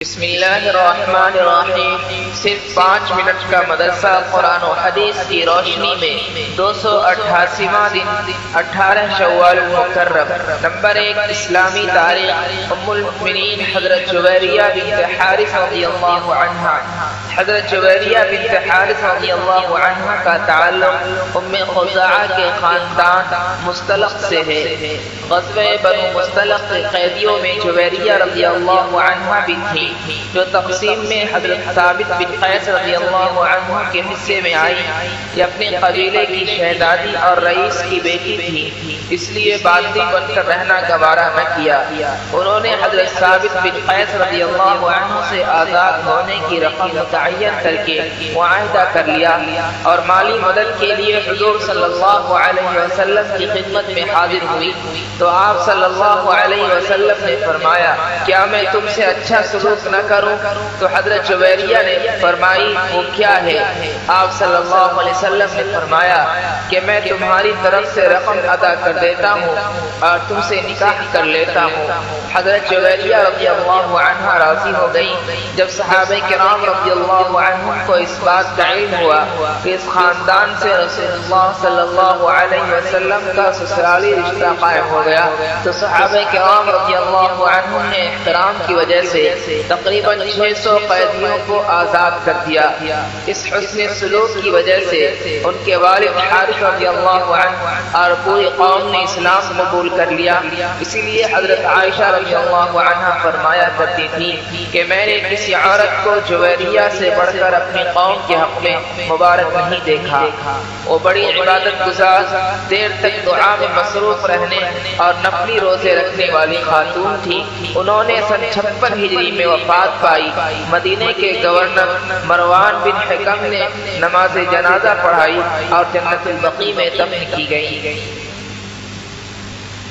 بسم اللہ الرحمن الرحیم۔ صرف 5 منٹ کا مدرسہ قرآن و حدیث کی روشنی میں 288واں دن 18 شوال المکرم۔ نمبر 1 اسلامی تاریخ۔ ام المؤمنین حضرت جویریہ بنت حارث رضی اللہ عنہا۔ حضرت جویریہ بنت حارث رضی اللہ عنہا کا تعلق ام خزاعہ کے خاندان مستلق سے ہے۔ غزوہ بنو مستلق کے قیدیوں میں جویریہ رضی اللہ عنہا بھی تھی، جو تقسیم میں حضرت ثابت بن قیس رضی اللہ عنہ کے حصے میں آئی۔ یہ اپنے قبیلے کی شہزادی اور رئیس کی بیٹی تھی، اس لیے باطی بن کر رہنا گوارا نہ کیا۔ انہوں نے حضرت ثابت بن قیس رضی اللہ عنہ سے آزاد ہونے کی رقم متعین کر کے معاہدہ کر لیا اور مالی مدد کے لیے حضور صلی اللہ علیہ وسلم کی خدمت میں حاضر ہوئی تو آپ صلی اللہ علیہ وسلم نے فرمایا، کیا میں تم سے اچھا سلوک نہ کروں؟ تو حضرت جویریہ نے فرمائی، وہ کیا ہے؟ آپ صلی اللہ علیہ وسلم نے فرمایا کہ میں تمہاری طرف سے رقم ادا کر دیتا ہوں اور تم سے نکاح کر لیتا ہوں۔ حضرت جویریہ رضی اللہ عنہ راضی ہو گئی۔ جب صحابہ کرام رضی اللہ عنہم کو اس بات کا علم ہوا کہ اس خاندان سے رسول اللہ صلی اللہ علیہ وسلم کا سسرالی رشتہ قائم ہو گیا تو صحابہ کرام رضی اللہ عنہم نے احترام کی وجہ سے تقریباً 600 قیدیوں کو آزاد کر دیا۔ اس حسن سلوک کی وجہ سے ان کے والد حارث رضی اللہ عنہ اور پوری قوم نے اسلام قبول کر لیا۔ اسی لیے حضرت عائشہ رضی اللہ عنہ فرمایا کرتی تھی کہ میں نے کسی عورت کو جویریہ سے بڑھ کر اپنی قوم کے حق میں مبارک نہیں دیکھا۔ وہ بڑی عبادت گزار، دیر تک دعا میں مصروف رہنے اور نفلی روزے رکھنے والی خاتون تھی۔ انہوں نے سن 56 ہجری میں وفات پائی۔ مدینے کے گورنر مروان بن حکم نے نماز جنازہ پڑھائی اور جنت البقیع میں دفن کی گئی۔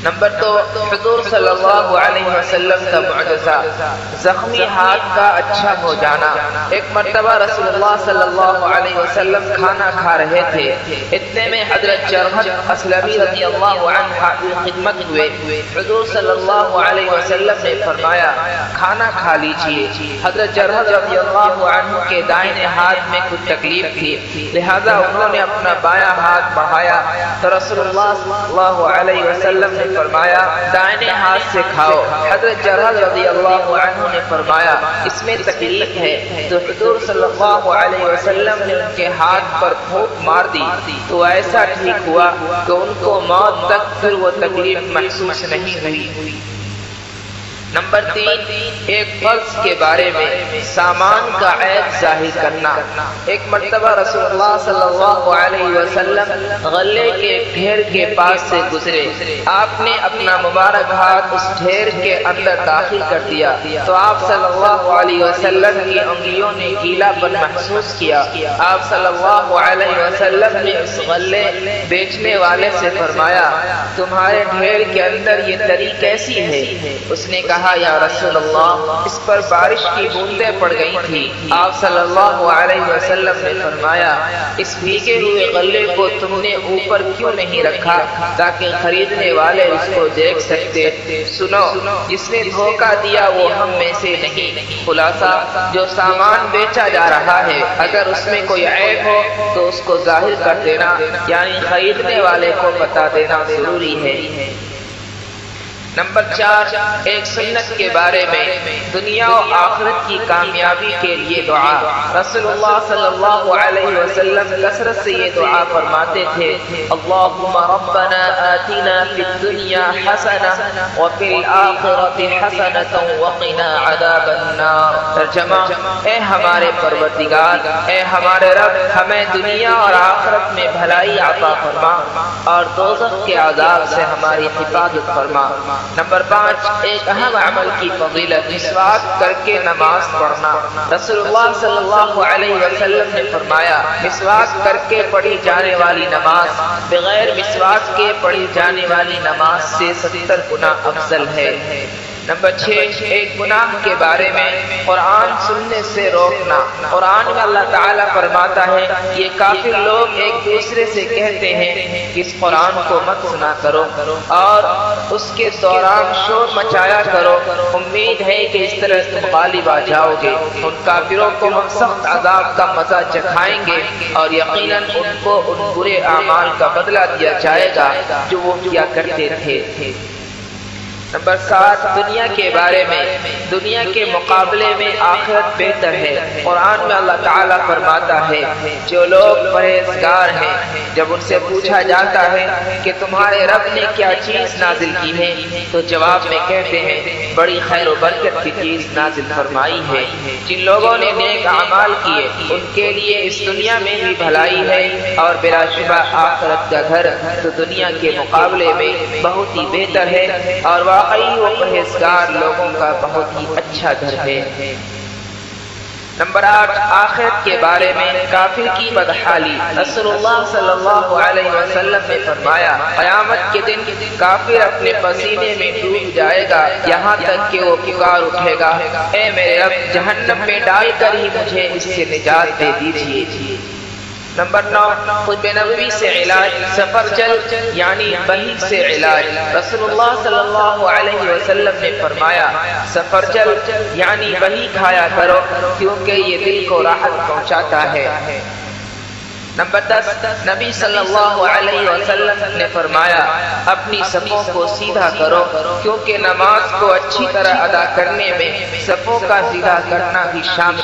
نمبر 2 حضور صلی اللہ علیہ وسلم کا معجزہ، زخمی ہاتھ کا اچھا ہو جانا۔ ایک مرتبہ رسول اللہ صلی اللہ علیہ وسلم کھانا کھا رہے تھے، اتنے میں حضرت جرحد اسلمی رضی اللہ عنہ کی خدمت ہوئے۔ حضور صلی اللہ علیہ وسلم نے فرمایا، کھانا کھا لیجئے۔ حضرت جرحد رضی اللہ عنہ کے دائیں ہاتھ میں کچھ تکلیف تھی، لہذا انہوں نے اپنا بایاں ہاتھ بڑھایا تو رسول اللہ صلی اللہ علیہ وسلم نے فرمایا، دائیں ہاتھ سے کھاؤ۔ حضرت جرحد رضی اللہ عنہ نے فرمایا، اس میں تکلیف ہے، تو حضور صلی اللہ علیہ وسلم نے ان کے ہاتھ پر پھونک مار دی تو ایسا ٹھیک ہوا کہ ان کو موت تک پھر وہ تکلیف محسوس نہیں ہوئی۔ نمبر 3 ایک فرض کے بارے میں سامان کا عیب ظاہر کرنا۔ ایک مرتبہ رسول اللہ صلی اللہ علیہ وسلم غلے کے ڈھیر کے پاس سے گزرے، آپ نے اپنا مبارک ہاتھ اس ڈھیر کے اندر داخل کر دیا تو آپ صلی اللہ علیہ وسلم کی انگلیوں نے گیلا پن محسوس کیا۔ آپ صلی اللہ علیہ وسلم نے اس غلے بیچنے والے سے فرمایا، تمہارے ڈھیر کے اندر یہ تری کیسی ہے؟ اس نے کہا، یا رسول اللہ، اس پر بارش کی بوندیں پڑ گئی تھی۔ آپ صلی اللہ علیہ وسلم نے فرمایا، اس بھیگے ہوئے غلے کو تم نے اوپر کیوں نہیں رکھا تاکہ خریدنے والے اس کو دیکھ سکتے؟ سنو، جس نے دھوکہ دیا وہ ہم میں سے نہیں۔ خلاصہ، جو سامان بیچا جا رہا ہے اگر اس میں کوئی عیب ہو تو اس کو ظاہر کر دینا، یعنی خریدنے والے کو بتا دینا ضروری ہے۔ نمبر 4 ایک سنت کے بارے میں دنیا و آخرت کی کامیابی کے لیے دعا۔ رسول اللہ صلی اللہ علیہ وسلم کثرت سے یہ دعا فرماتے تھے، اللہم ربنا آتنا فی الدنیا حسنہ وفی الآخرت حسنہ وقنا عذاب النار۔ ترجمہ، اے ہمارے پروردگار، اے ہمارے رب، ہمیں دنیا اور آخرت میں بھلائی عطا فرما اور دوزخ کے عذاب سے ہماری حفاظت فرما۔ نمبر 5 ایک اہم عمل کی فضیلت، مسواک کر کے نماز پڑھنا۔ رسول اللہ صلی اللہ علیہ وسلم نے فرمایا، مسواک کر کے پڑھی جانے والی نماز بغیر مسواک کے پڑھی جانے والی نماز سے 70 گنا افضل ہے۔ نمبر 6، ایک گناہ کے بارے میں قرآن سننے سے روکنا۔ قرآن میں اللہ تعالیٰ فرماتا ہے یہ کافر لوگ ایک دوسرے سے کہتے ہیں کہ اس قرآن کو مت سنا کرو اور اس کے دوران شور مچایا کرو، امید ہے کہ اس طرح تم غالب آ جاؤ گے۔ ان کافروں کو ہم سخت عذاب کا مزہ چکھائیں گے اور یقیناً ان کو ان برے اعمال کا بدلہ دیا جائے گا جو وہ کیا کرتے تھے۔ نمبر 7، دنیا کے بارے میں۔ دنیا کے مقابلے میں آخرت بہتر ہے۔ قرآن میں اللہ تعالیٰ فرماتا ہے جو لوگ پرہیزگار ہیں جب ان سے پوچھا جاتا ہے کہ تمہارے رب نے کیا چیز نازل کی ہے تو جواب میں کہتے ہیں بڑی خیر و برکت کی چیز نازل فرمائی ہے۔ جن لوگوں نے نیک اعمال کیے ان کے لیے اس دنیا میں بھی بھلائی ہے اور بلا شبہ آخرت کا گھر تو دنیا کے مقابلے میں بہت ہی بہتر ہے اور واقعی وہ پرہیزگار لوگوں کا بہت ہی اچھا گھر ہے۔ نمبر 8، آخرت کے بارے میں کافر کی بدحالی۔ رسول اللہ صلی اللہ علیہ وسلم نے فرمایا قیامت کے دن کافر اپنے پسینے میں ڈوب جائے گا یہاں تک کہ وہ پکار اٹھے گا اے میرے رب جہنم میں ڈال کر ہی مجھے اس سے نجات دے دیجیے۔ نمبر 9، طب نبوی سے علاج۔ سفرجل یعنی بہی سے علاج۔ رسول اللہ صلی اللہ علیہ وسلم نے فرمایا سفرجل یعنی بہی کھایا کرو کیونکہ یہ دل کو راحت پہنچاتا ہے۔ نمبر 10، نبی صلی اللہ علیہ وسلم نے فرمایا اپنی صفوں کو سیدھا کرو کیونکہ نماز کو اچھی طرح ادا کرنے میں صفوں کا سیدھا کرنا بھی شامل